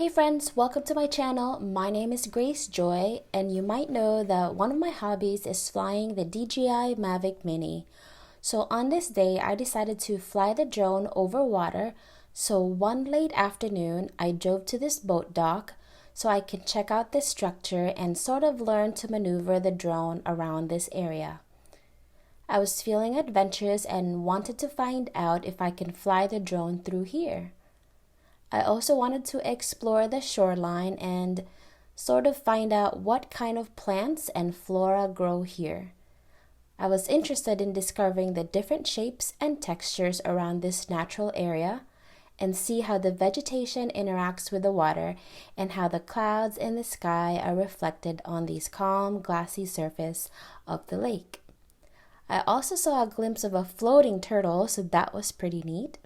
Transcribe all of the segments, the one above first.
Hey friends, welcome to my channel. My name is Grace Joy, and you might know that one of my hobbies is flying the DJI Mavic Mini. So on this day, I decided to fly the drone over water. So one late afternoon, I drove to this boat dock so I could check out this structure and sort of learn to maneuver the drone around this area. I was feeling adventurous and wanted to find out if I can fly the drone through here. I also wanted to explore the shoreline and sort of find out what kind of plants and flora grow here. I was interested in discovering the different shapes and textures around this natural area and see how the vegetation interacts with the water and how the clouds in the sky are reflected on this calm, glassy surface of the lake. I also saw a glimpse of a floating turtle, so that was pretty neat.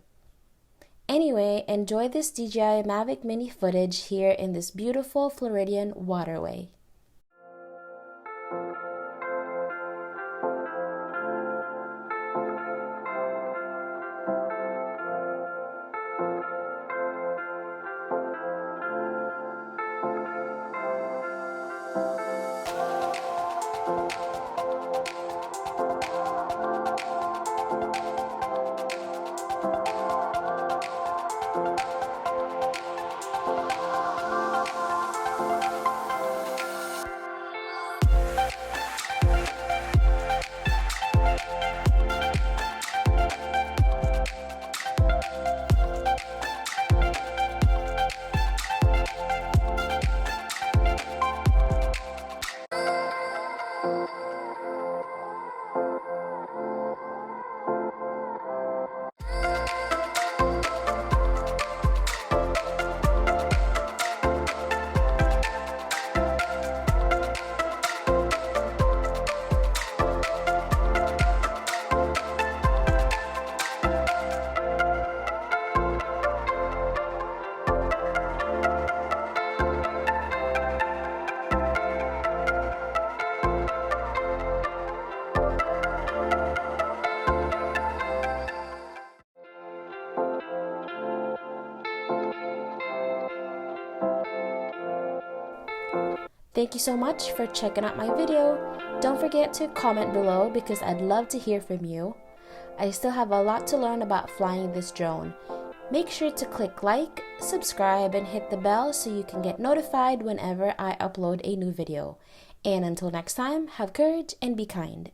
Anyway, enjoy this DJI Mavic Mini footage here in this beautiful Floridian waterway. Thank you so much for checking out my video. Don't forget to comment below because I'd love to hear from you. I still have a lot to learn about flying this drone. Make sure to click like, subscribe, and hit the bell so you can get notified whenever I upload a new video. And until next time, have courage and be kind.